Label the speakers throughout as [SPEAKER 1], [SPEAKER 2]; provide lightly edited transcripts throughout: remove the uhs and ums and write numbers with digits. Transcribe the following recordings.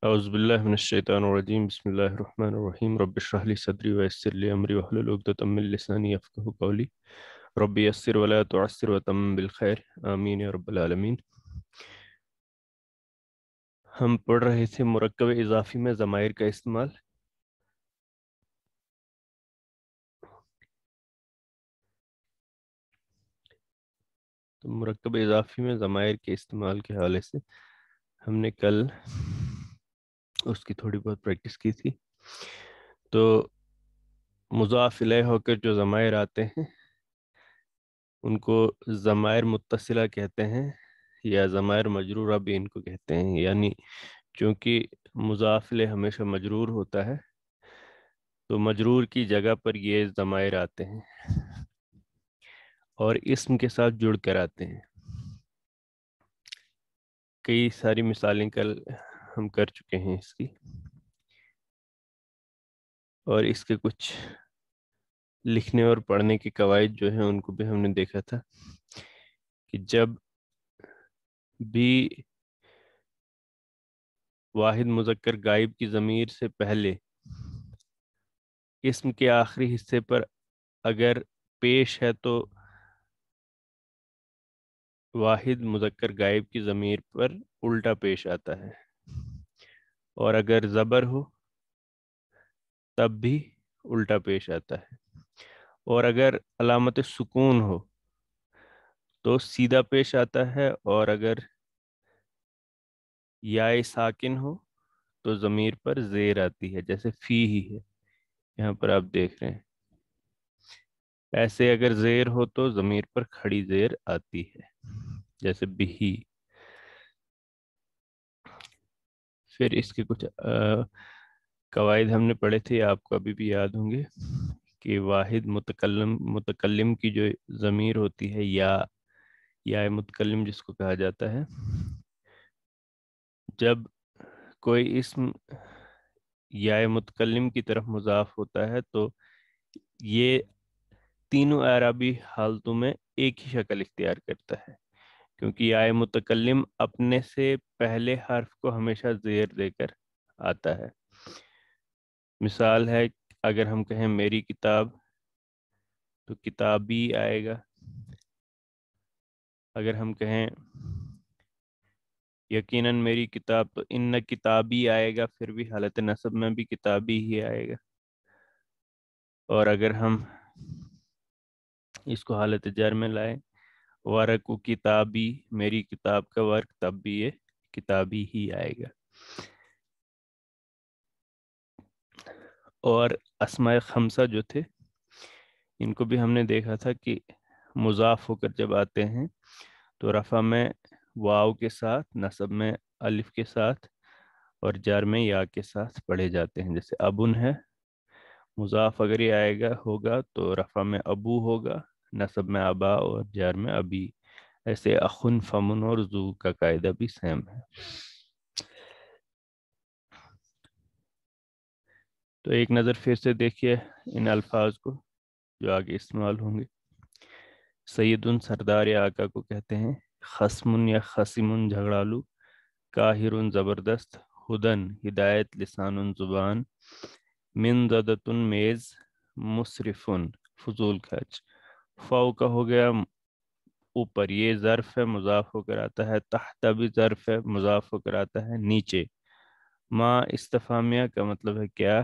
[SPEAKER 1] اعوذ باللہ من الشیطان الرجیم بسم اللہ الرحمن الرحیم رب اشرح لی صدری ویسر لی امری واحلل عقدۃ من لسانی یفقہوا قولی رب یسر ولا تعسر وتمم بالخیر آمین یا رب العالمین۔ ہم پڑھ رہے تھے مرکب اضافی میں ضمائر کا استعمال۔ تو مرکب اضافی میں ضمائر کے استعمال کے حوالے سے ہم نے کل اس کی تھوڑی بہت پریکٹس کی تھی۔ تو مضاف الیہ ہو کر جو ضمائر آتے ہیں ان کو ضمائر متصلہ کہتے ہیں یا ضمائر مجرورہ بھی ان کو کہتے ہیں، یعنی چونکہ مضاف الیہ ہمیشہ مجرور ہوتا ہے تو مجرور کی جگہ پر یہ ضمائر آتے ہیں اور اسم کے ساتھ جڑ کر آتے ہیں۔ کئی ساری مثالیں کل ہم کر چکے ہیں اس کی، اور اس کے کچھ لکھنے اور پڑھنے کے قواعد جو ہیں ان کو بھی ہم نے دیکھا تھا کہ جب بھی واحد مذکر غائب کی ضمیر سے پہلے اسم کے آخری حصے پر اگر پیش ہے تو واحد مذکر غائب کی ضمیر پر الٹا پیش آتا ہے، اور اگر زبر ہو تب بھی الٹا پیش آتا ہے، اور اگر علامت سکون ہو تو سیدھا پیش آتا ہے، اور اگر یا ساکن ہو تو ضمیر پر زیر آتی ہے، جیسے فی ہی ہے یہاں پر آپ دیکھ رہے ہیں۔ ایسے اگر زیر ہو تو ضمیر پر کھڑی زیر آتی ہے، جیسے بہی۔ پھر اس کے کچھ قواعد ہم نے پڑھے تھے، آپ کو ابھی بھی یاد ہوں گے کہ واحد متکلم کی جو ضمیر ہوتی ہے یا متکلم جس کو کہا جاتا ہے، جب کوئی اسم یا متکلم کی طرف مضاف ہوتا ہے تو یہ تینوں اعرابی حالتوں میں ایک ہی شکل اختیار کرتا ہے، کیونکہ یا متکلم اپنے سے پہلے حرف کو ہمیشہ زیر دے کر آتا ہے۔ مثال ہے، اگر ہم کہیں میری کتاب تو کتابی آئے گا، اگر ہم کہیں یقیناً میری کتاب تو ان کتابی آئے گا، پھر بھی حالت نصب میں بھی کتابی ہی آئے گا، اور اگر ہم اس کو حالت جر میں لائیں ورق کتابی میری کتاب کا ورق، تب بھی یہ کتابی ہی آئے گا۔ اور اسماء خمسہ جو تھے ان کو بھی ہم نے دیکھا تھا کہ مضاف ہو کر جب آتے ہیں تو رفع میں واو کے ساتھ، نصب میں الف کے ساتھ، اور جر میں یا کے ساتھ پڑھے جاتے ہیں۔ جیسے ابن ہے، مضاف اگر یہ آئے گا ہوگا تو رفع میں ابو ہوگا، نصب میں ابا، اور جر میں ابی۔ ایسے اخن، فمن اور زو کا قاعدہ بھی سیم ہے۔ تو ایک نظر پھر سے دیکھیے ان الفاظ کو جو آگے استعمال ہوں گے۔ سیدن سردار یا آقا کو کہتے ہیں، خصم یا خصم جھگڑالو، کاہر زبردست، ہدن ہدایت، لسان زبان، من زدتن میز، مسرفن فضول خرچ۔ فو کا ہو گیا اوپر، یہ ظرف ہے مضاف ہو کر آتا ہے، تحت بھی ظرف ہے مضاف ہو کر آتا ہے، نیچے۔ ما استفہامیہ کا مطلب ہے کیا؟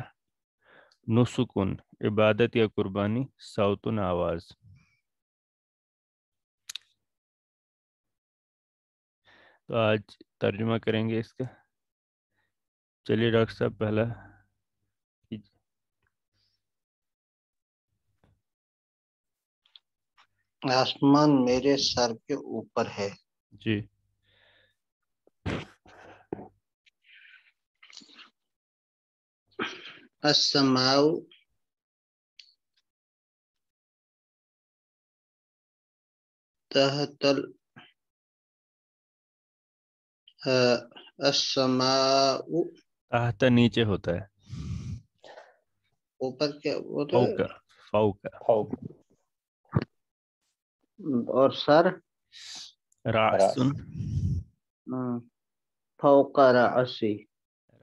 [SPEAKER 1] نسکن عبادت یا قربانی، صوتن آواز۔ تو آج ترجمہ کریں گے اس کا۔ چلیے ڈاکٹر صاحب پہلا کیجیے۔
[SPEAKER 2] آسمان میرے سر کے اوپر ہے۔
[SPEAKER 1] جی
[SPEAKER 2] السماء تحت السماء
[SPEAKER 1] تحت نیچے ہوتا ہے،
[SPEAKER 2] اوپر کیا ہوتا ہے؟
[SPEAKER 1] فوق فوق
[SPEAKER 2] فوق۔ اور سر
[SPEAKER 1] رأسن
[SPEAKER 2] فوق رأسی۔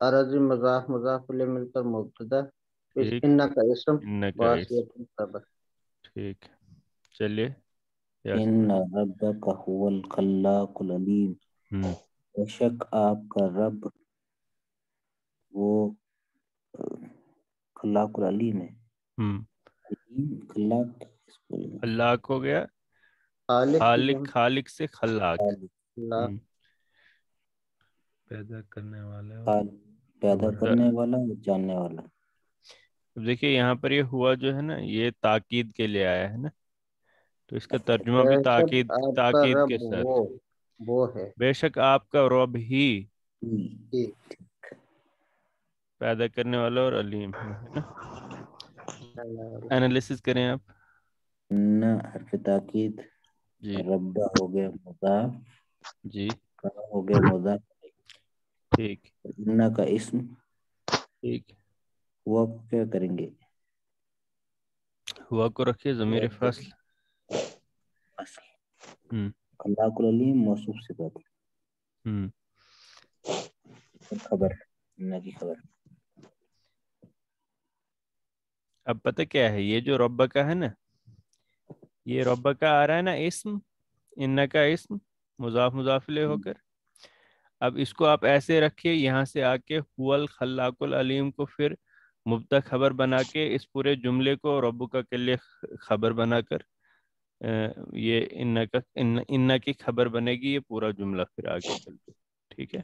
[SPEAKER 2] العظیم مضاف مضاف الیہ مل کر مبتدا،
[SPEAKER 1] ٹھیک،
[SPEAKER 2] ان کا اسم،
[SPEAKER 1] ان کا
[SPEAKER 2] واسیت خبر.
[SPEAKER 1] ٹھیک. چلیے
[SPEAKER 3] ان ربک هو الخلاق العلیم،
[SPEAKER 1] ہوں
[SPEAKER 3] بے شک آپ کا رب وہ خلاق العلیم ہے.
[SPEAKER 1] ہوں
[SPEAKER 3] علیم خلاق
[SPEAKER 1] خلاق ہو گیا،
[SPEAKER 2] خالق کی
[SPEAKER 1] خالق،
[SPEAKER 2] جمع
[SPEAKER 1] خالق سے خلاق.
[SPEAKER 2] اللہ.
[SPEAKER 1] ہوں. پیدا کرنے والا.
[SPEAKER 3] پیدا کرنے والا اور جاننے والا.
[SPEAKER 1] اب دیکھیے یہاں پر یہ ہوا جو ہے نا یہ تاکید کے لیے آیا ہے نا، تو اس کا ترجمہ بھی
[SPEAKER 2] بے شک
[SPEAKER 1] تاکید
[SPEAKER 2] آپ کا
[SPEAKER 1] تاکید
[SPEAKER 2] رب
[SPEAKER 1] کے ساتھ.
[SPEAKER 2] وہ ہے.
[SPEAKER 1] بے شک آپ کا رب ہی
[SPEAKER 2] جی.
[SPEAKER 1] پیدا کرنے والا اور علیم ہے نا. انالیسس کریں آپ.
[SPEAKER 3] ان حرف تاکید،
[SPEAKER 1] جی
[SPEAKER 3] ربہ ہو گیا مضاف،
[SPEAKER 1] جی
[SPEAKER 3] ہو گیا مضاف،
[SPEAKER 1] ٹھیک
[SPEAKER 3] ان کا اسم.
[SPEAKER 1] ٹھیک.
[SPEAKER 3] وہ کیا کریں گے؟
[SPEAKER 1] ہوا کو رکھیے ضمیر فصل.
[SPEAKER 3] اصل
[SPEAKER 1] ہوں
[SPEAKER 3] خلاق العلیم موصوف صفت
[SPEAKER 1] ہوں
[SPEAKER 3] اور خبر، ان کی خبر.
[SPEAKER 1] اب پتہ کیا ہے، یہ جو رب کا ہے نا، یہ رب کا آ رہا ہے نا اسم، ان کا اسم مضاف مضاف الیہ ہو کر. اب اس کو آپ ایسے رکھیے، یہاں سے آ کے هو الخلاق العلیم کو پھر مبتدا خبر بنا کے اس پورے جملے کو رب کا کے لیے خبر بنا کر یہ ان کی خبر بنے گی یہ پورا جملہ پھر آگے چل کے. ٹھیک ہے،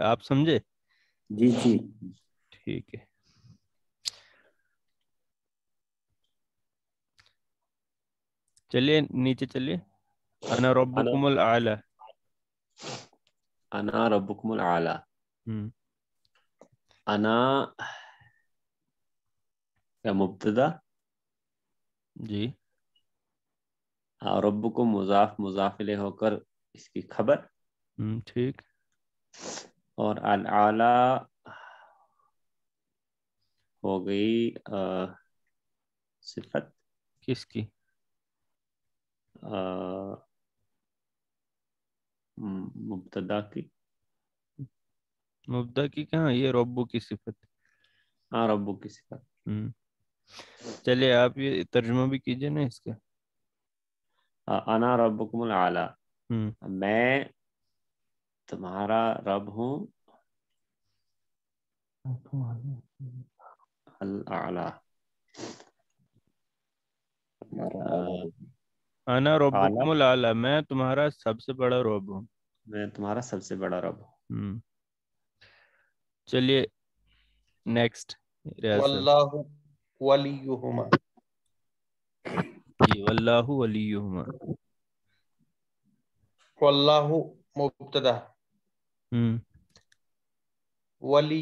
[SPEAKER 1] آپ سمجھے؟
[SPEAKER 3] جی جی.
[SPEAKER 1] ٹھیک ہے. چلیے نیچے چلیے. انا ربکم الاعلی.
[SPEAKER 4] انا ربکم الاعلی.
[SPEAKER 1] ہوں
[SPEAKER 4] انا کا مبتدا،
[SPEAKER 1] جی
[SPEAKER 4] ربکم مضاف مضاف الیہ ہو کر اس کی خبر،
[SPEAKER 1] ٹھیک.
[SPEAKER 4] اور الاعلی ہو گئی صفت
[SPEAKER 1] کس کی؟
[SPEAKER 4] مبتدا کی.
[SPEAKER 1] مبتدا کی کہاں، یہ ربو کی صفت.
[SPEAKER 4] ہاں ربو کی صفت.
[SPEAKER 1] چلیے آپ یہ ترجمہ بھی کیجئے نا اس کا.
[SPEAKER 4] انا ربکم الاعلی،
[SPEAKER 1] ہوں
[SPEAKER 4] میں تمہارا رب ہوں الاعلی.
[SPEAKER 1] انا
[SPEAKER 4] اعلی،
[SPEAKER 1] ربکم الاعلی، میں تمہارا سب سے بڑا رب ہوں.
[SPEAKER 4] میں تمہارا سب سے بڑا رب ہوں.
[SPEAKER 1] چلیے نیکسٹ.
[SPEAKER 5] واللہ ولیہما.
[SPEAKER 1] جی واللہ ولیہما.
[SPEAKER 5] واللہ مبتدا، ولی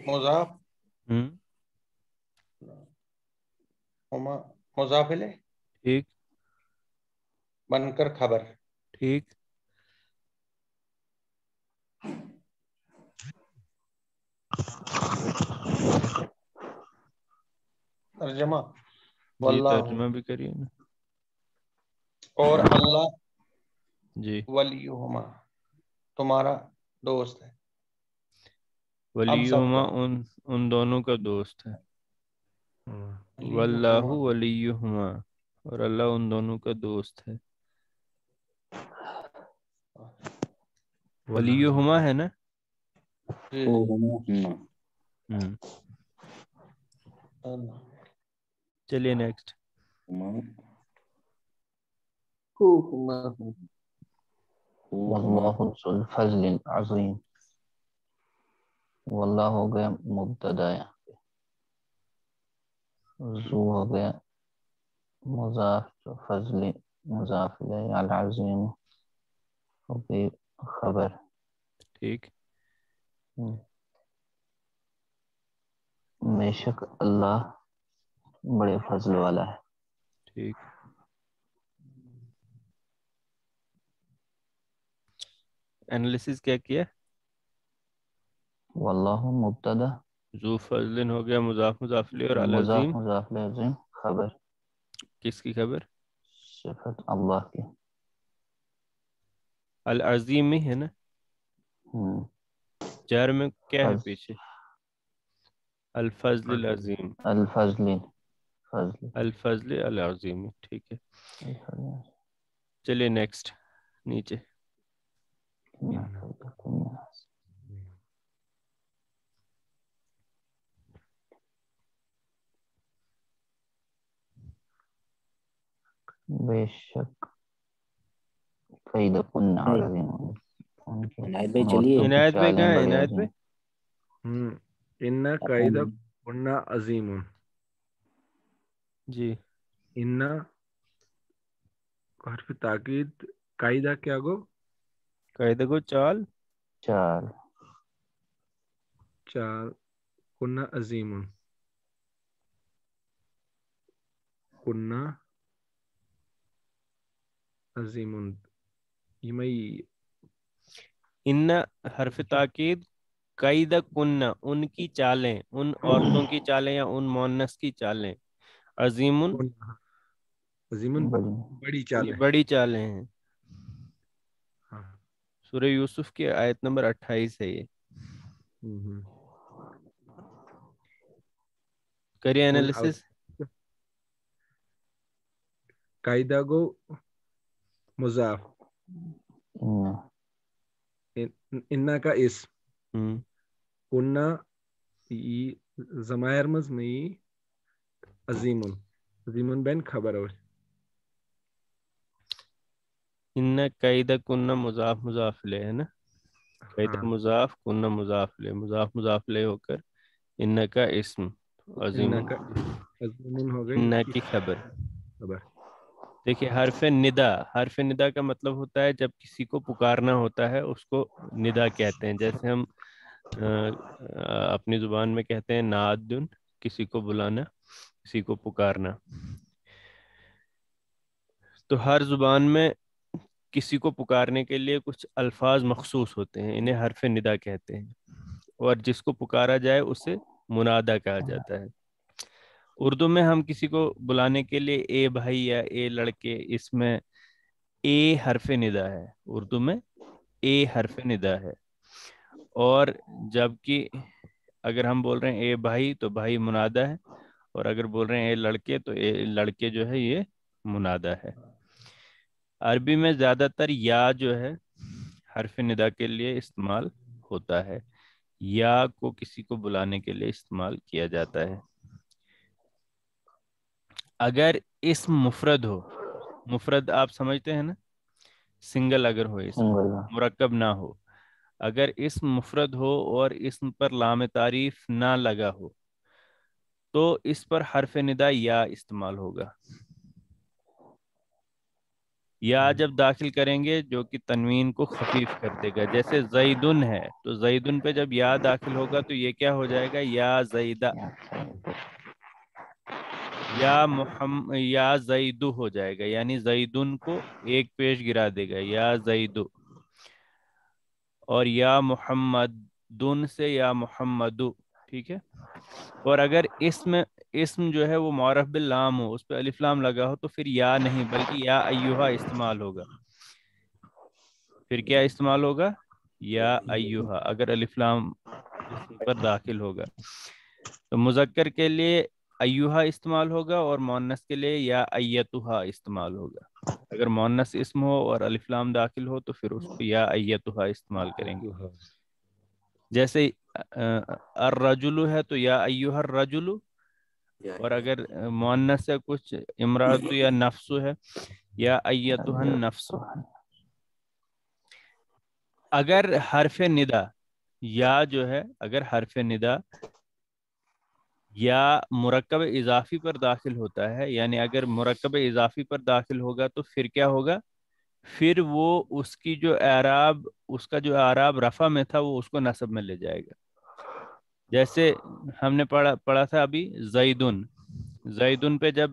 [SPEAKER 5] مضاف ہما مضاف الیہ
[SPEAKER 1] ٹھیک
[SPEAKER 5] بن کر خبر.
[SPEAKER 1] ٹھیک.
[SPEAKER 5] ترجمہ
[SPEAKER 1] جی
[SPEAKER 5] واللہ،
[SPEAKER 1] ترجمہ بھی کریے نا.
[SPEAKER 5] اور اللہ
[SPEAKER 1] جی
[SPEAKER 5] ولیہما تمہارا دوست ہے. ہم سب
[SPEAKER 1] ولیہما
[SPEAKER 5] کا
[SPEAKER 1] ان دونوں کا دوست ہے. واللہ
[SPEAKER 5] ولیہما.
[SPEAKER 1] ولیہما، اور اللہ ان دونوں کا دوست ہے. ولیہما ہے نا.
[SPEAKER 5] جی
[SPEAKER 3] او
[SPEAKER 5] جی.
[SPEAKER 3] ہما
[SPEAKER 1] چلیے نیکسٹ.
[SPEAKER 3] واللہ ذو الفضل العظیم. واللہ ہو گیا مبتدا، ذو ہو گیا مضاف، فضل مضاف الیہ، العظیم ہو گئی خبر.
[SPEAKER 1] ٹھیک.
[SPEAKER 3] بے شک اللہ بڑے فضل والا ہے.
[SPEAKER 1] ٹھیک. انالیسس کیا کیا؟
[SPEAKER 3] واللہ مبتدا،
[SPEAKER 1] ذو فضل ہو گیا مضاف مضاف الیہ، اور
[SPEAKER 3] مضاف
[SPEAKER 1] العظیم
[SPEAKER 3] مضاف الیہ، عظیم خبر.
[SPEAKER 1] کس کی خبر؟
[SPEAKER 3] صفت اللہ کی.
[SPEAKER 1] العظیم ہی ہے نا. جر میں کیا ہے پیچھے؟ الفضل العظیم.
[SPEAKER 3] الفضل.
[SPEAKER 1] الفضل العظیم. ٹھیک ہے. چلیے نیکسٹ نیچے.
[SPEAKER 3] بے شک قید کنہ عظیم. عنایت بھائی چلیے.
[SPEAKER 1] عنایت بھائی کہاں ہے؟ عنایت بھائی
[SPEAKER 6] ان قید کنہ عظیم.
[SPEAKER 1] جی
[SPEAKER 6] ان حرف تاکید قاعدہ کیا گو؟
[SPEAKER 1] قاعدہ کو چال.
[SPEAKER 3] چال.
[SPEAKER 6] کنہ عظیم. کنہ عظیم.
[SPEAKER 1] ان حرف تاکید قید کنہ ان کی چالیں، ان عورتوں کی چالیں یا ان مؤنث کی چالیں. عظیم
[SPEAKER 6] عظیم بڑی چال ہے.
[SPEAKER 1] بڑی چالیں ہیں.
[SPEAKER 6] ہاں.
[SPEAKER 1] سورہ یوسف کی آیت نمبر 28 ہے یہ. کریے انالیسس.
[SPEAKER 6] قاعدہ گو مضاف. انا کا اسم. کنہ ضمائر مز میں عظیم. عظیم بین خبر اور
[SPEAKER 1] ان قید کنہ مضاف مضاف لے ہے نا. قید مضاف کنہ مضاف لے، مضاف مضاف لے ہو کر ان کا اسم عظیم
[SPEAKER 6] ہو گئی
[SPEAKER 1] ان کی خبر. دیکھیے حرف ندا کا مطلب ہوتا ہے جب کسی کو پکارنا ہوتا ہے اس کو ندا کہتے ہیں. جیسے ہم اپنی زبان میں کہتے ہیں نادن، کسی کو بلانا، کسی کو پکارنا. تو ہر زبان میں کسی کو پکارنے کے لیے کچھ الفاظ مخصوص ہوتے ہیں، انہیں حرف ندا کہتے ہیں. اور جس کو پکارا جائے اسے منادا کہا جاتا ہے. اردو میں ہم کسی کو بلانے کے لیے اے بھائی یا اے لڑکے، اس میں اے حرف ندا ہے. اردو میں اے حرف ندا ہے. اور جبکہ اگر ہم بول رہے ہیں اے بھائی تو بھائی منادا ہے، اور اگر بول رہے ہیں اے لڑکے تو اے لڑکے جو ہے یہ منادا ہے. عربی میں زیادہ تر یا جو ہے حرف ندا کے لیے استعمال ہوتا ہے. یا کو کسی کو بلانے کے لیے استعمال کیا جاتا ہے. اگر اسم مفرد ہو، مفرد آپ سمجھتے ہیں نا، سنگل اگر ہو، اسم مرکب نہ ہو، اگر اسم مفرد ہو اور اسم پر لام تعریف نہ لگا ہو تو اس پر حرف ندا یا استعمال ہوگا. یا جب داخل کریں گے جو کہ تنوین کو خفیف کر دے گا. جیسے زیدن ہے تو زیدن پہ جب یا داخل ہوگا تو یہ کیا ہو جائے گا؟ یا زیدہ. یا زیدو ہو جائے گا، یعنی زیدن کو ایک پیش گرا دے گا، یا زیدو. اور یا محمد دن سے یا محمدو. ٹھیک ہے. اور اگر اسم جو ہے وہ معرف باللام ہو، اس پہ الف لام لگا ہو، تو پھر یا نہیں بلکہ یا ایوہا استعمال ہوگا. پھر کیا استعمال ہوگا؟ یا ایوہا، اگر الف لام اسم پر داخل ہوگا. تو مذکر کے لیے ایوہا استعمال ہوگا اور مؤنث کے لیے یا ایتہا استعمال ہوگا. اگر مؤنث اسم ہو اور الف لام داخل ہو تو پھر اس کو یا ایتہا استعمال کریں گے. جیسے الرجل ہے تو یا ایوہ الرجل، اور اگر مؤنث سے کچھ امرأت یا نفس ہے یا ایتہ النفس. اگر حرف ندا یا جو ہے، اگر حرف ندا یا مرکب اضافی پر داخل ہوتا ہے، یعنی اگر مرکب اضافی پر داخل ہوگا تو پھر کیا ہوگا؟ پھر وہ اس کی جو اعراب، اس کا جو اعراب رفع میں تھا وہ اس کو نصب میں لے جائے گا. جیسے ہم نے پڑھا تھا ابھی زیدن پہ جب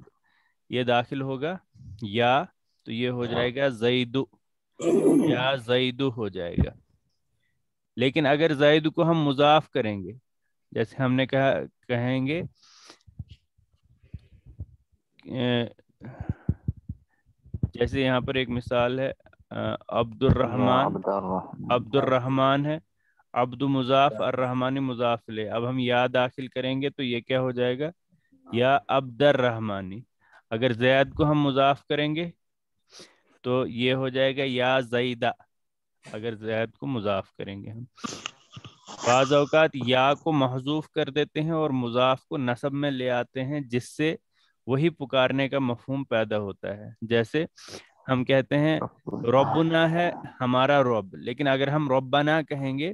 [SPEAKER 1] یہ داخل ہوگا یا تو یہ ہو جائے گا زیدو، یا زیدو ہو جائے گا. لیکن اگر زید کو ہم مضاف کریں گے، جیسے ہم نے کہیں گے جیسے یہاں پر ایک مثال ہے عبد
[SPEAKER 3] یا
[SPEAKER 1] الرحمن،
[SPEAKER 3] عبد الرحمن
[SPEAKER 1] عبد الرحمن ہے، عبد مضاف الرحمانی مضاف لے. اب ہم یا داخل کریں گے تو یہ کیا ہو جائے گا؟ یا عبد الرحمانی. اگر زید کو ہم مضاف کریں گے تو یہ ہو جائے گا یا زیدہ، اگر زید کو مضاف کریں گے ہم. بعض اوقات یا کو محذوف کر دیتے ہیں اور مضاف کو نصب میں لے آتے ہیں، جس سے وہی پکارنے کا مفہوم پیدا ہوتا ہے. جیسے ہم کہتے ہیں ربنا ہے ہمارا رب، لیکن اگر ہم ربنا کہیں گے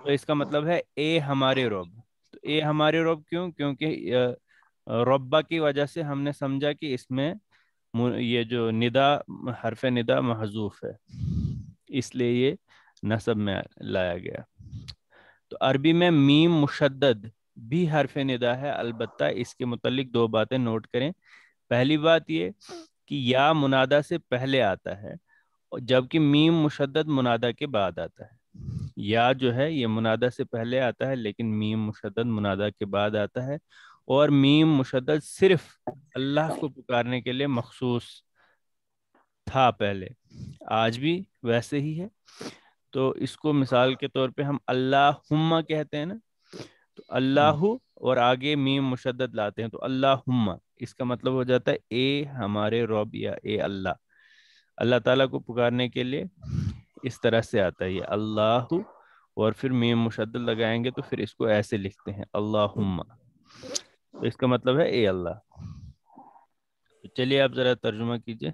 [SPEAKER 1] تو اس کا مطلب ہے اے ہمارے رب. تو اے ہمارے رب کیوں؟ کیونکہ ربا کی وجہ سے ہم نے سمجھا کہ اس میں یہ جو ندا، حرف ندا محذوف ہے، اس لیے یہ نصب میں لایا گیا. تو عربی میں میم مشدد بھی حرف ندا ہے، البتہ اس کے متعلق دو باتیں نوٹ کریں. پہلی بات یہ کہ یا منادا سے پہلے آتا ہے، جبکہ میم مشدد منادا کے بعد آتا ہے. یا جو ہے یہ منادا سے پہلے آتا ہے لیکن میم مشدد منادا کے بعد آتا ہے، اور میم مشدد صرف اللہ کو پکارنے کے لیے مخصوص تھا پہلے، آج بھی ویسے ہی ہے. تو اس کو مثال کے طور پہ ہم اللہم کہتے ہیں نا، تو اللہ اور آگے میم مشدد لاتے ہیں تو اللہم، اس کا مطلب ہو جاتا ہے اے ہمارے رب یا اے اللہ. اللہ تعالیٰ کو پکارنے کے لیے اس طرح سے آتا ہے یہ اللہ، اور پھر میم مشدد لگائیں گے تو پھر اس کو ایسے لکھتے ہیں اللہم، تو اس کا مطلب ہے اے اللہ. تو چلیے آپ ذرا ترجمہ کیجئے.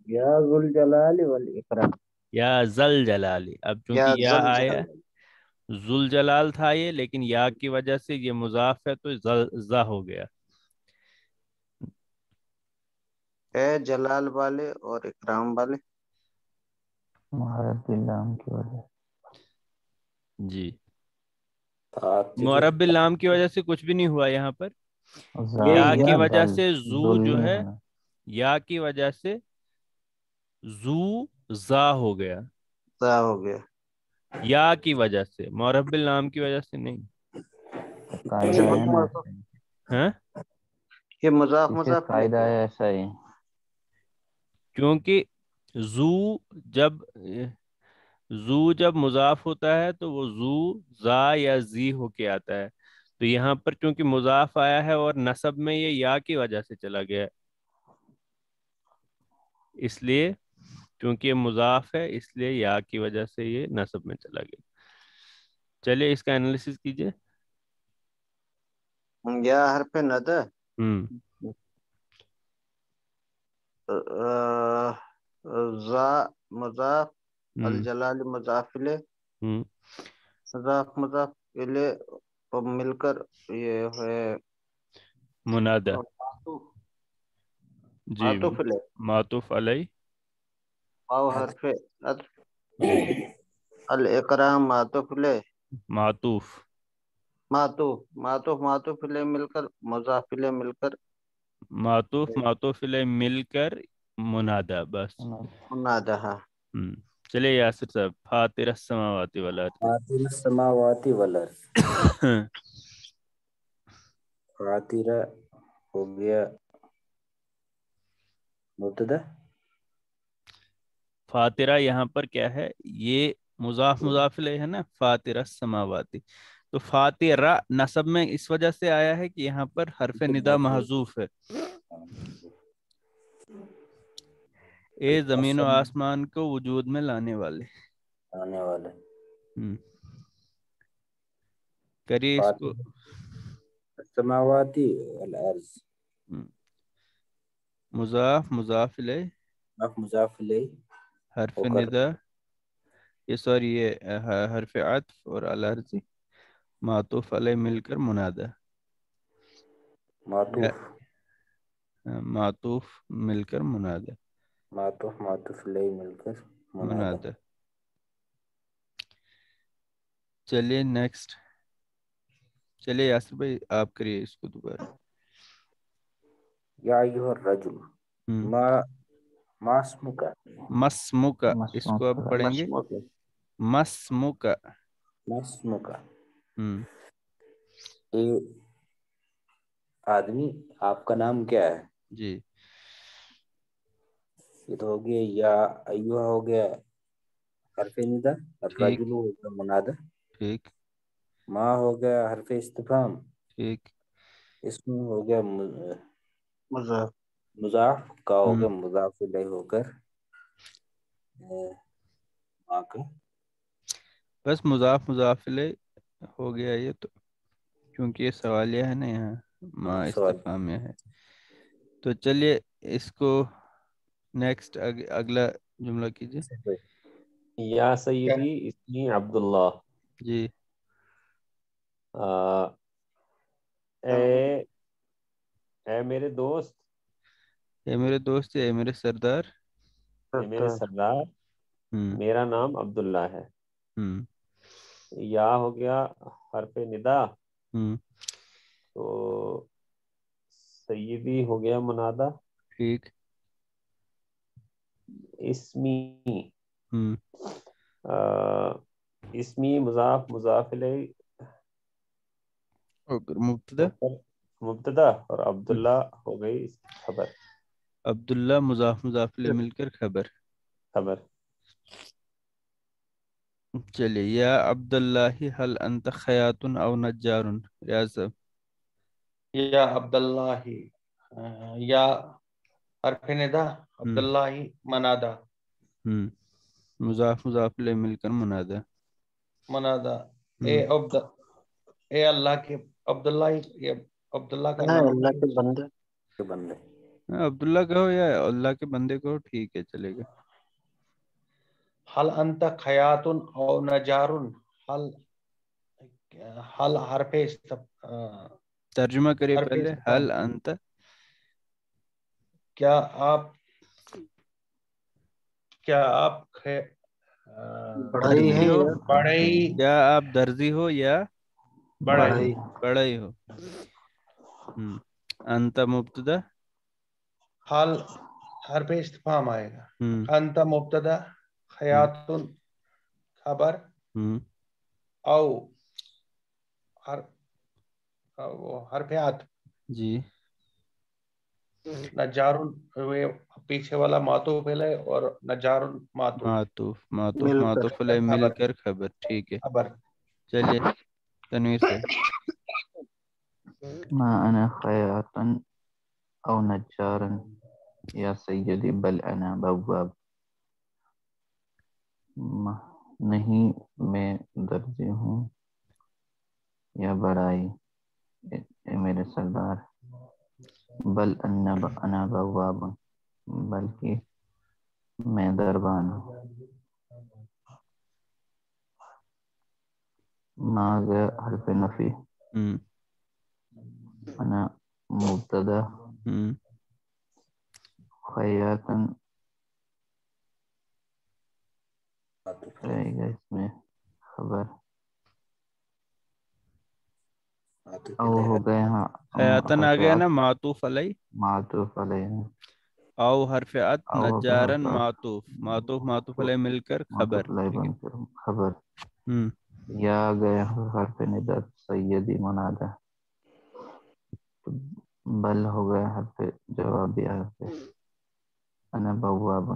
[SPEAKER 3] یا ذو الجلال والاکرام.
[SPEAKER 1] یا ذل جلالی، اب چونکہ
[SPEAKER 2] یا
[SPEAKER 1] یا
[SPEAKER 2] ذل
[SPEAKER 1] آیا،
[SPEAKER 2] جلال.
[SPEAKER 1] ذل جلال تھا یہ، لیکن یا کی وجہ سے یہ مضاف ہے تو ذا ہو گیا.
[SPEAKER 2] اے جلال والے اور اکرام والے.
[SPEAKER 3] معرب اللام کی وجہ
[SPEAKER 1] جی،
[SPEAKER 3] سے
[SPEAKER 1] معرب اللام کی وجہ سے کچھ بھی نہیں ہوا یہاں پر.
[SPEAKER 3] زا
[SPEAKER 1] یا
[SPEAKER 2] یہ
[SPEAKER 1] کی
[SPEAKER 2] یا
[SPEAKER 1] وجہ
[SPEAKER 3] ذل
[SPEAKER 1] سے زو
[SPEAKER 3] ذل
[SPEAKER 1] جو
[SPEAKER 3] نہیں
[SPEAKER 1] ہے،
[SPEAKER 3] ہونا.
[SPEAKER 1] یا کی وجہ سے زو زا ہو گیا،
[SPEAKER 2] تا ہو گیا.
[SPEAKER 1] یا کی وجہ سے، معرب اللام کی وجہ سے نہیں.
[SPEAKER 3] قاعدہ ہے نا ایسا ہی.
[SPEAKER 1] ہاں
[SPEAKER 2] یہ مضاف
[SPEAKER 3] اسے
[SPEAKER 2] مضاف لے
[SPEAKER 3] قاعدہ
[SPEAKER 2] کے
[SPEAKER 3] ہے ایسا ہی.
[SPEAKER 1] کیونکہ زو جب مضاف ہوتا ہے تو وہ زو زا یا زی ہو کے آتا ہے. تو یہاں پر چونکہ مضاف آیا ہے اور نصب میں یہ یا کی وجہ سے چلا گیا ہے، اس لیے چونکہ یہ مضاف ہے اس لیے یا کی وجہ سے یہ نصب میں چلا گیا. چلیے اس کا انالیسس کیجئے.
[SPEAKER 2] یا حرف ندہ، زا مضاف، الجلال مضاف الیہ، مضاف الیہ اور مل کر یہ ہے
[SPEAKER 1] منادہ. جی،
[SPEAKER 2] معطوف الیہ.
[SPEAKER 1] معطوف علیہ.
[SPEAKER 2] او حرف عطف، الاکرام معطوف الیہ،
[SPEAKER 1] معطوف
[SPEAKER 2] معطوف الیہ مل کر مضاف الیہ مل کر
[SPEAKER 1] معطوف علیہ مل کر منادہ. بس.
[SPEAKER 2] منادہ.
[SPEAKER 1] چلیے یاسر صاحب، فاطر السماوات والارض.
[SPEAKER 3] فاطر السماوات والارض. فاطرہ ہو گیا مبتدا.
[SPEAKER 1] فاطرہ یہاں پر کیا ہے؟ یہ مضاف الیہ ہے نا، فاطر السماواتی. تو فاطرہ نصب میں اس وجہ سے آیا ہے کہ یہاں پر حرف ندا محذوف ہے. اے زمین و آسمان کو وجود میں لانے والے. کریے اس کو.
[SPEAKER 3] السماواتی والارض.
[SPEAKER 1] مضاف الیہ،
[SPEAKER 3] مضاف الیہ
[SPEAKER 1] حرف ندا، یہ سوری یہ حرف عطف، اور الارض معطوف علیہ مل کر منادہ. معطوف مل کر منادہ.
[SPEAKER 3] معطوف الیہ مل کر
[SPEAKER 1] منادہ. چلیے نیکسٹ. چلیے یاسر بھائی آپ کریے اس کو دوبارہ.
[SPEAKER 3] یا ایھا الرجل ما اسمک.
[SPEAKER 1] مسمک، اس کو آپ پڑھیں گے مسمک.
[SPEAKER 3] مسمک. آدمی آپ کا نام کیا ہے؟
[SPEAKER 1] جی
[SPEAKER 3] یہ تو ہو گیا یا ایوہ ہو گیا حرف ندا، الرجل ہو گیا منادہ،
[SPEAKER 1] ٹھیک
[SPEAKER 3] ما ہو گیا حرف استفہام،
[SPEAKER 1] ٹھیک
[SPEAKER 3] اسم ہو گیا
[SPEAKER 2] مضاف
[SPEAKER 3] مضاف، کا ہو گیا مضاف الیہ ہو کر ما کا
[SPEAKER 1] بس مضاف مضاف الیہ ہو گیا یہ تو، کیونکہ یہ سوالیہ ہے نا یہاں، ما
[SPEAKER 3] سوال
[SPEAKER 1] استفہامیہ ہے. تو چلیے اس کو نیکسٹ اگلا جملہ کیجیے.
[SPEAKER 4] یا سیدی اسمی عبداللہ.
[SPEAKER 1] جی
[SPEAKER 4] اے میرے دوست،
[SPEAKER 1] اے میرے دوست، اے میرے سردار.
[SPEAKER 4] اے میرے سردار،
[SPEAKER 1] ہوں
[SPEAKER 4] میرا نام عبداللہ ہے.
[SPEAKER 1] ہوں
[SPEAKER 4] یا ہو گیا حرف ندا،
[SPEAKER 1] ہوں
[SPEAKER 4] تو سیدی ہو گیا منادہ.
[SPEAKER 1] ٹھیک
[SPEAKER 4] اسمی
[SPEAKER 1] ہوں
[SPEAKER 4] اسمی مضاف مضاف الیہ
[SPEAKER 1] اوکے مبتدا
[SPEAKER 4] مبتدا، اور عبداللہ ہو گئی اس کی خبر.
[SPEAKER 1] عبداللہ مضاف مضاف الیہ مل کر خبر.
[SPEAKER 4] خبر
[SPEAKER 1] چلیے یا عبداللہ حل انت خیاط او نجار. ریاض صاحب.
[SPEAKER 5] یا عبداللہ، یا حرف ندا،
[SPEAKER 1] ہوں
[SPEAKER 5] عبداللہ منادہ.
[SPEAKER 1] مضاف مضاف الیہ مل کر منادہ.
[SPEAKER 5] منادہ. اے
[SPEAKER 1] ہوں
[SPEAKER 5] عبد، اے اللہ کے عبداللہ، یہ عبداللہ کا
[SPEAKER 2] ہاں
[SPEAKER 5] نام
[SPEAKER 2] اللہ
[SPEAKER 5] ہے.
[SPEAKER 2] کے بندے.
[SPEAKER 3] کے بندے.
[SPEAKER 1] عبداللہ کہو یا اللہ کے بندے کہو، ٹھیک ہے چلے گا.
[SPEAKER 5] حل انت خیاط او نجار. حل حل حرف
[SPEAKER 1] ترجمہ کریے
[SPEAKER 5] حرف
[SPEAKER 1] پہلے.
[SPEAKER 5] استفہام.
[SPEAKER 1] حل انت
[SPEAKER 5] کیا آپ
[SPEAKER 2] بڑھئی ہے
[SPEAKER 1] درزی ہو،
[SPEAKER 2] یا
[SPEAKER 5] بڑھئی
[SPEAKER 1] کیا آپ درزی ہو یا
[SPEAKER 5] بڑھئی.
[SPEAKER 2] بڑھئی؟
[SPEAKER 1] بڑھئی ہو. انت مبتدا.
[SPEAKER 5] حل حرف استفہام آئے گا.
[SPEAKER 1] ہوں
[SPEAKER 5] انت مبتدا،
[SPEAKER 1] ہوں
[SPEAKER 5] خیاط خبر،
[SPEAKER 1] ہوں
[SPEAKER 5] او حرف عطف،
[SPEAKER 1] جی
[SPEAKER 5] نجار پیچھے والا معطوف ہے اور نجار معطوف
[SPEAKER 1] معطوف معطوف
[SPEAKER 2] مل کر
[SPEAKER 1] معطوف علیہ مل
[SPEAKER 5] خبر
[SPEAKER 1] کر خبر. ٹھیک ہے
[SPEAKER 5] خبر.
[SPEAKER 1] چلیے تنویر سے.
[SPEAKER 3] ما انا خیاطا او نجارا یا سیدی بل انا بواب. نہیں میں درزی ہوں یا بڑائی، اے میرے سردار. بل انا بواب، بلکہ میں دربان ہوں. ما گیا حرف نفی.
[SPEAKER 1] ہوں
[SPEAKER 3] انا مبتدا،
[SPEAKER 1] ہوں
[SPEAKER 3] خیاطا رہے گا اس میں خبر، او ہو گئے. ہاں
[SPEAKER 1] حیاتن آ
[SPEAKER 3] حرف
[SPEAKER 1] گیا نا
[SPEAKER 3] عطف
[SPEAKER 1] معطوف علیہ.
[SPEAKER 3] معطوف علیہ،
[SPEAKER 1] او حرف عطف
[SPEAKER 3] او ہو گیا
[SPEAKER 1] نجارن
[SPEAKER 3] حرف عطف
[SPEAKER 1] معطوف معطوف معطوف علیہ مل کر خبر.
[SPEAKER 3] معطوف علیہ
[SPEAKER 1] ٹھیک ہے.
[SPEAKER 3] بن کر خبر.
[SPEAKER 1] ہوں
[SPEAKER 3] یا گئے حرف ندا سیدی منادہ. بل ہو گیا حرف جوابی، حرف انا بواب،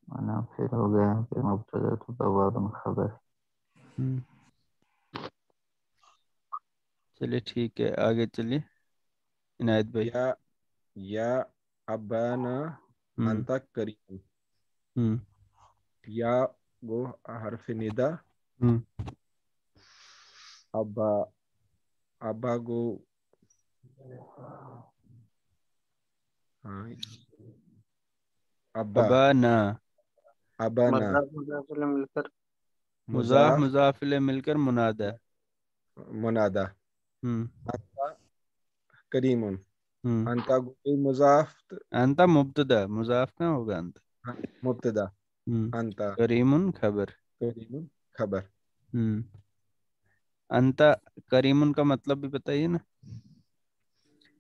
[SPEAKER 3] انا پھر ہو گیا حرف مبتدا تو بواب خبر.
[SPEAKER 1] ہوں چلیے ٹھیک ہے آگے چلیے عنایت بھائی.
[SPEAKER 6] یا ابانا
[SPEAKER 1] ہوں
[SPEAKER 6] انت کریم.
[SPEAKER 1] ہوں
[SPEAKER 6] یا گو حرف ندا،
[SPEAKER 1] ہوں
[SPEAKER 6] ابا ابا گو ہاں ابا
[SPEAKER 1] ابانا
[SPEAKER 6] ابانا
[SPEAKER 2] مذاق سے مل کر
[SPEAKER 1] مضاف
[SPEAKER 6] مضاف
[SPEAKER 1] مضاف الیہ مل کر منادہ.
[SPEAKER 6] منادہ.
[SPEAKER 1] ہوں
[SPEAKER 6] انت کریم،
[SPEAKER 1] ہوں
[SPEAKER 6] انت گوئی مضاف،
[SPEAKER 1] انت مبتدا، مضاف کہاں ہوگا انت.
[SPEAKER 6] مبتدا،
[SPEAKER 1] ہوں
[SPEAKER 6] انت
[SPEAKER 1] کریم خبر.
[SPEAKER 6] کریم خبر.
[SPEAKER 1] ہوں انت کریم کا مطلب بھی بتائیے نا.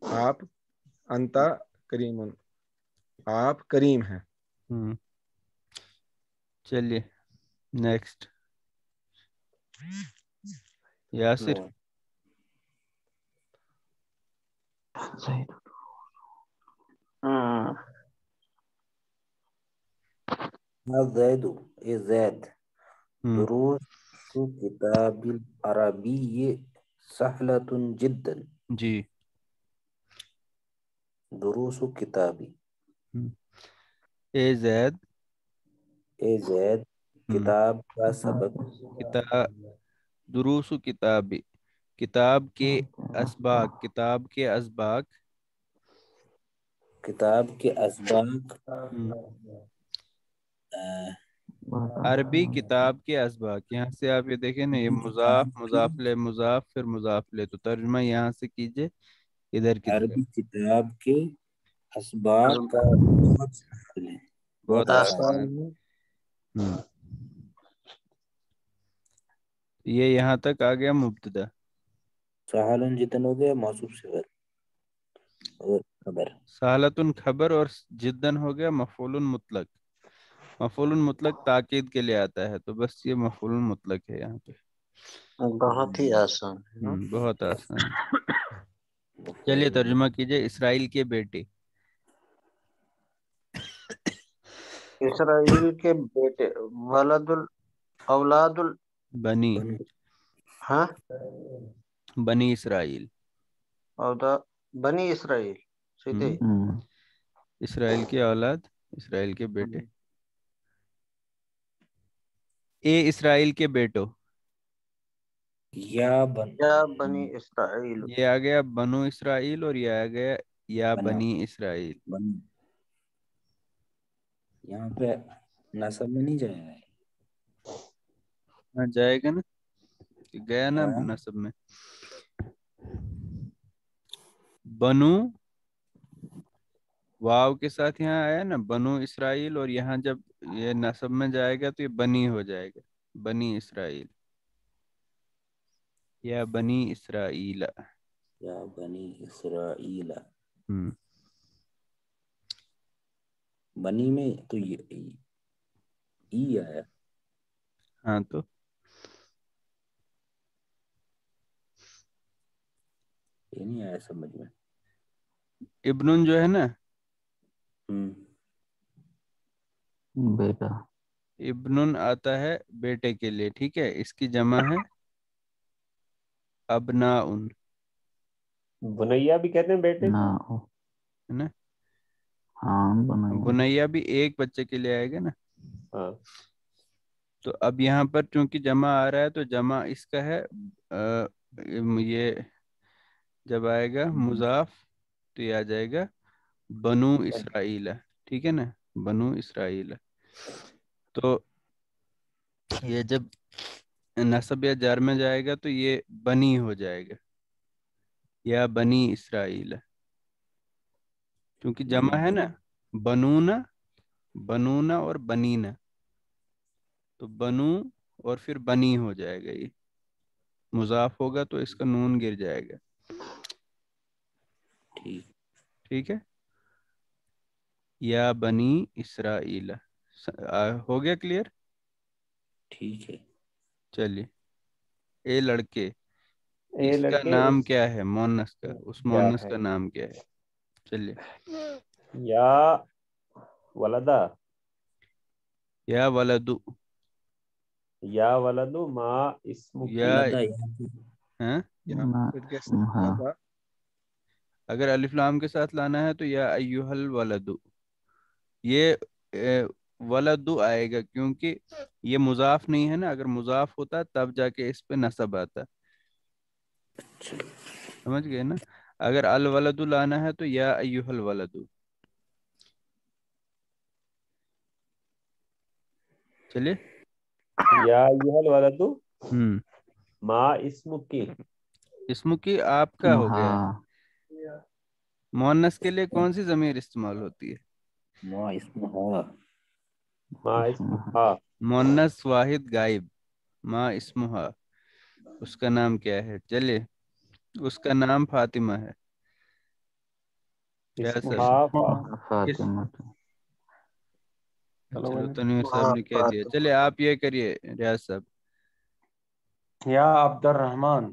[SPEAKER 6] آپ انت کریم، آپ کریم ہیں.
[SPEAKER 1] ہوں چلیے نیکسٹ یاسر.
[SPEAKER 3] زید
[SPEAKER 7] زید اے زید دروس کتاب العربی سہلۃ جدا.
[SPEAKER 1] جی
[SPEAKER 7] دروس کتابی
[SPEAKER 1] اے زید
[SPEAKER 7] اے زید کتاب کا سبق
[SPEAKER 1] دروس کتابی کتاب کے اسباق کتاب کے اسباق
[SPEAKER 7] کتاب کے اسباق
[SPEAKER 1] عربی کتاب کے اسباق. یہاں سے آپ یہ دیکھیں نا، یہ مضاف مضاف لے مضاف پھر مضاف لے، تو ترجمہ یہاں سے کیجئے ادھر کی طرف.
[SPEAKER 7] عربی کتاب کے اسباق کا بہت سہل ہے،
[SPEAKER 1] بہت آسان
[SPEAKER 2] ہے.
[SPEAKER 1] یہ یہاں تک آ گیا مبتدا.
[SPEAKER 7] سہل جتن ہو گیا موصوف صفت اور خبر.
[SPEAKER 1] سہلتن خبر اور جدن ہو گیا مفعول مطلق. مفعول مطلق تاکید کے لیے آتا ہے، تو بس یہ مفعول مطلق ہے یہاں پہ.
[SPEAKER 2] بہت ہی آسان ہے.
[SPEAKER 1] بہت آسان. چلیے ترجمہ کیجئے. اسرائیل کے بیٹے.
[SPEAKER 2] اسرائیل کے بیٹے ولد اولاد
[SPEAKER 1] بنی
[SPEAKER 2] ہاں
[SPEAKER 1] بنی اسرائیل.
[SPEAKER 2] بنی اسرائیل سیدھے
[SPEAKER 1] اسرائیل کی اولاد، اسرائیل کے بیٹے. اے اسرائیل کے بیٹو.
[SPEAKER 7] یا
[SPEAKER 2] بنی اسرائیل.
[SPEAKER 1] یہ آ گیا بنو اسرائیل اور یہ آ گیا یا بنی اسرائیل.
[SPEAKER 7] بنی. یہاں پہ نسب میں نہیں جائے گا.
[SPEAKER 1] ہاں جائے گا نا، گیا نا نسب میں. بنو واو کے ساتھ یہاں آیا نا بنو اسرائیل، اور یہاں جب یہ نسب میں جائے گا تو یہ بنی ہو جائے گا، بنی اسرائیل یا بنی اسرائیل.
[SPEAKER 7] یا بنی اسرائیل. بنی میں تو یہ ای آیا.
[SPEAKER 1] ہاں تو
[SPEAKER 7] یہ نہیں آیا سمجھ میں.
[SPEAKER 1] ابن جو ہے نا
[SPEAKER 3] بیٹا،
[SPEAKER 1] ابن آتا ہے بیٹے کے لیے، ٹھیک ہے. اس کی جمع ہے ابناء،
[SPEAKER 4] بنیا بھی کہتے ہیں بیٹے
[SPEAKER 3] نا
[SPEAKER 4] کو.
[SPEAKER 1] ہے نا.
[SPEAKER 3] ہاں بنایا.
[SPEAKER 1] بنیا بھی ایک بچے کے لیے آئے گا نا.
[SPEAKER 4] ہاں
[SPEAKER 1] تو اب یہاں پر چونکہ جمع آ رہا ہے تو جمع اس کا ہے یہ جب آئے گا مضاف تو یہ آ جائے گا بنو اسرائیل، ٹھیک ہے نا، بنو اسرائیل. تو یہ جب نسب یا جار میں جائے گا تو یہ بنی ہو جائے گا یا بنی اسرائیل، کیونکہ جمع ہے نا بنونا، بنونا اور بنینا، تو بنو اور پھر بنی ہو جائے گا. یہ مضاف ہوگا تو اس کا نون گر جائے گا. ٹھیک ہے. یا بنی اسرائیل. ہو گیا کلیئر؟
[SPEAKER 7] ٹھیک ہے.
[SPEAKER 1] چلیے. اے لڑکے،
[SPEAKER 4] اے
[SPEAKER 1] اس کا
[SPEAKER 4] لڑکے
[SPEAKER 1] نام
[SPEAKER 4] اس
[SPEAKER 1] کیا ہے؟ مونس کا، اس
[SPEAKER 4] کیا
[SPEAKER 1] مونس
[SPEAKER 4] ہے؟
[SPEAKER 1] کا نام کیا ہے؟ چلیے.
[SPEAKER 4] یا ولدا.
[SPEAKER 1] یا ولدو.
[SPEAKER 4] یا ولدو ما اسم
[SPEAKER 1] یا ہاں اگر الف لام کے ساتھ لانا ہے تو یا ایھا الولد. یہ ولدو آئے گا کیونکہ یہ مضاف نہیں ہے نا. اگر مضاف ہوتا تب جا کے اس پہ نصب آتا. سمجھ گئے نا. اگر الولد لانا ہے تو یا ایھا الولد. چلیے.
[SPEAKER 4] یا ایھا الولدو
[SPEAKER 1] ہوں
[SPEAKER 4] ما اسم کی.
[SPEAKER 1] اسم کی آپ کا ہو گیا.
[SPEAKER 3] ہاں
[SPEAKER 1] مؤنث کے لیے کون سی ضمیر استعمال ہوتی ہے؟
[SPEAKER 7] ما اسمہا.
[SPEAKER 4] ما اسم ہا.
[SPEAKER 1] مؤنث واحد غائب. ما اسمہا، اس کا نام کیا ہے؟ چلیے. اس کا نام فاطمہ ہے. کیا
[SPEAKER 4] اسم
[SPEAKER 1] سر؟
[SPEAKER 4] ہا
[SPEAKER 3] فاطمہ.
[SPEAKER 1] چلو تنویر صاحب نے کہہ دیا. چلے آپ یہ کریے ریاض صاحب.
[SPEAKER 5] یا عبد الرحمن.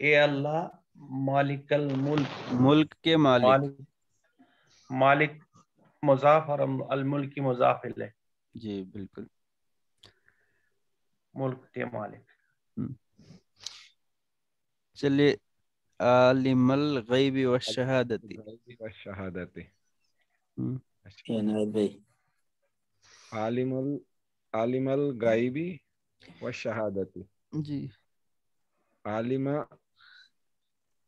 [SPEAKER 5] اے اللہ مالک الملک،
[SPEAKER 1] ملک کے مالک.
[SPEAKER 5] مالک مالک مضاف اور الملک کی مضاف الیہ،
[SPEAKER 1] جی بالکل.
[SPEAKER 5] ملک کے مالک.
[SPEAKER 1] چلیے عالم الغیب والشہادت.
[SPEAKER 6] شہادت.
[SPEAKER 7] عنایت بھائی
[SPEAKER 6] عالم الغیبی و شہادت.
[SPEAKER 1] جی
[SPEAKER 6] عالم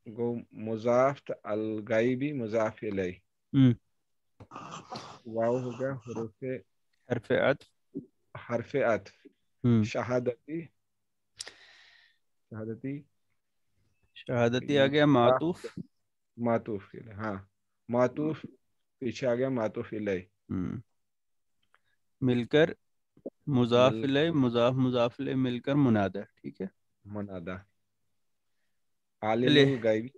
[SPEAKER 6] گو مضاف، الغیبی مضاف الیہ. واو ہو گیا
[SPEAKER 1] حرف عطف.
[SPEAKER 6] حرف عطف. شہادتی
[SPEAKER 1] شہادتی آ گیا معطوف.
[SPEAKER 6] معطوف الیہ. ہاں معطوف پیچھے آ گیا معطوف الیہ.
[SPEAKER 1] مل کر مضاف الیہ، مضاف الیہ مل کر منادہ. ٹھیک ہے.
[SPEAKER 6] منادہ. عالم
[SPEAKER 1] چلیے
[SPEAKER 6] الغیبی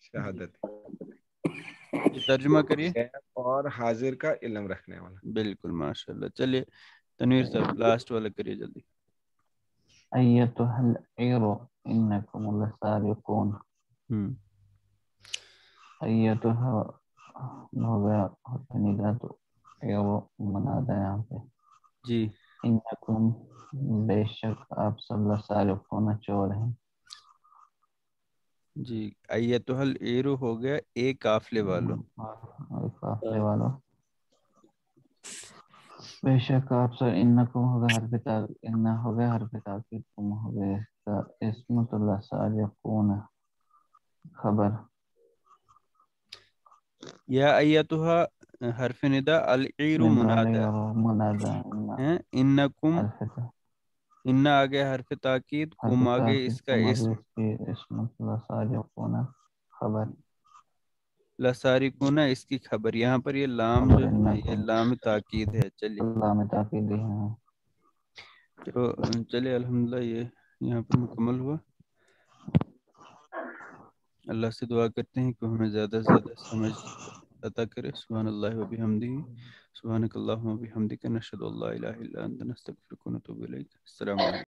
[SPEAKER 6] شہادت،
[SPEAKER 1] یہ ترجمہ کریے.
[SPEAKER 6] غیب اور حاضر کا علم رکھنے والا.
[SPEAKER 1] بالکل ماشاء اللہ. چلیے تنویر صاحب لاسٹ والا کریے جلدی.
[SPEAKER 3] ایتها العیر انکم لسارقون. ایتها ہو گیا ندا، تو عیر منادہ یہاں پہ.
[SPEAKER 1] جی
[SPEAKER 3] انکم بے شک آپ سب لسارقون چور ہیں.
[SPEAKER 1] جی. ایتها العیر ہو گیا ایک قافلے والوں.
[SPEAKER 3] اور قافلے والوں. بے شک آپ سب، انکم ہو گیا حرف تاکید، انہ ہو گیا حرف تاکید، تم ہو گیا اس کا اسم، تو لسارقون خبر.
[SPEAKER 1] یا ایتها حرف ندا، العیر منادہ
[SPEAKER 3] منادہ
[SPEAKER 1] ہے. انکم
[SPEAKER 3] حرف
[SPEAKER 1] ان آگے حرف تاکید، کم آگے اس کا اسم.
[SPEAKER 3] اسم لسارقون خبر.
[SPEAKER 1] لسارقون اس کی خبر. یہاں پر یہ لام جو ہے نا یہ لام تاکید ہے. چلیے
[SPEAKER 3] اللہ میں تاکید ہے.
[SPEAKER 1] تو چلیے الحمدللہ یہ یہاں پر مکمل ہوا. اللہ سے دعا کرتے ہیں کہ ہمیں زیادہ سے زیادہ سمجھ عطا کرے. سبحان اللہ و بحمدہ، سبحانک اللہم و بحمدک، نشہد ان لا الہ الا انت، نستغفرک و نتوب الیک. السلام علیکم.